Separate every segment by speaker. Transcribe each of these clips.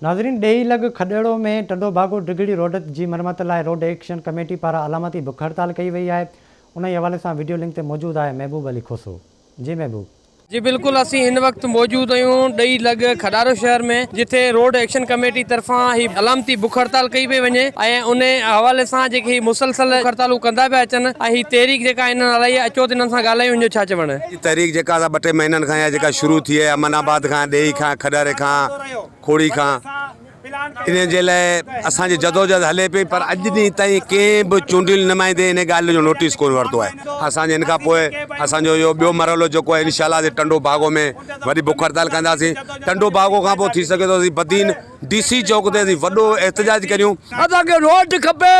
Speaker 1: नाज़रीन, ॾेई लॻ खॾेड़ो में टंडो भागो डिगड़ी रोड जी मरम्मत लाइ रोड एक्शन कमेटी पारां अलामती बुख हड़ताल कई वई है। उन हवाले से वीडियो लिंक ते मौजूद है महबूब अली खोसो। जी महबूब
Speaker 2: जी बिल्कुल, असी इन वक्त मौजूद आयूं ॾेई लॻ खॾारो शहर में, जिथे रोड एक्शन कमेटी तरफां ही अलामती बुख हड़ताल कई पई वञे ऐं उन हवाले सां जेकी मुसलसल हड़तालूं कंदा पिया अचनि ऐं ही तहरीक जेका इन्हनि हलाई आहे, अचो त इन्हनि सां ॻाल्हायूं। इनजो छा चवणु आहे?
Speaker 3: तहरीक जेका 2 महीननि खां जेका शुरू थी आहे अमनाबाद खां, ॾेई खां, खॾारे खां, खोड़ी खां, इन जे लाइ असांजी जदोजहद हले पई, पर अॼु ॾींहुं ताईं कंहिं बि चूंडियल नुमाइंदे इन ॻाल्हि जो नोटिस कोन वरितो आहे। असांजे इन खां पोइ असांजो इहो ॿियो मरहलो जेको आहे इंशाअल्लाह जे टंडो भागो में वरी बुख हड़ताल कंदासीं। टंडो भागो खां पोइ थी सघे थो असीं बदीन DC चौक ते असीं वॾो एहतजाज करियूं।
Speaker 2: असांखे रोड खपे,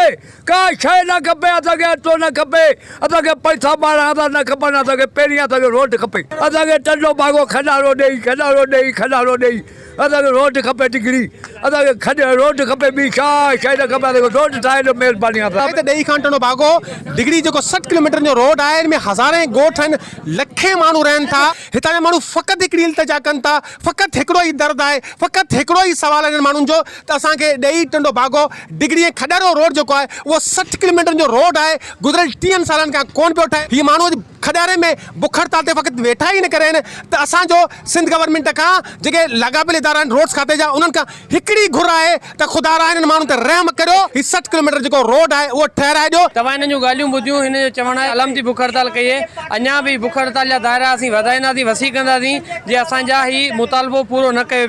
Speaker 2: का शइ न खपे, असांखे अटो न खपे, असांखे पैसा ॿारहं न खपनि, असांखे पहिरीं असांखे रोड खपे। असांखे टंडो भागो खॾारो ॾेई, खॾारो ॾेई, खॾारो ॾेई, असांखे रोड खपे डिगड़ी, असांखे रोड खपे, ॿी छा शइ न खपे, असांखे रोड ठाहे ॾियो महिरबानी सां।
Speaker 4: ॾेई खां टंडो भागो डिगड़ी जेको 60 किलोमीटर जो रोड आहे, इनमें हज़ारे ॻोठ आहिनि, लखे माण्हू रहनि था। हितां जा माण्हू फ़क़ति हिकिड़ी इल्तिजा कनि था, फ़क़ति हिकिड़ो ई दर्द आहे, फ़क़ति हिकिड़ो ई सवाल आहे माण्हुनि जो त असांखे ॾेई टंडो भागो डिगड़ी ऐं खॾारो रोड जेको आहे उहो 60 किलोमीटर जो रोड आहे, गुज़िरियल 30 सालनि खां कोन पियो ठहे। हीअ माण्हू खॾारे में बुख हड़ताल ते फ़क़ति वेठा ई न करे आहिनि त असांजो सिंध गवर्नमेंट खां जेके लाॻापियल इदारा आहिनि रोड्स खाते जा, उन्हनि खां हिकिड़ी घुर आहे त ख़ुदा हिननि माण्हुनि ते रहम करियो, हीअ 60 किलोमीटर जेको रोड आहे उहो ठहिराए ॾियो।
Speaker 2: तव्हां हिन जूं ॻाल्हियूं ॿुधियूं। हिन जो चवणु आहे अलामती बुख हड़ताल कई आहे। अञा बि बुख हड़ताल जा दायरा असीं वधाईंदासीं, वसी कंदासीं, जे असांजा ही मुतालबो पूरो न कयो वियो।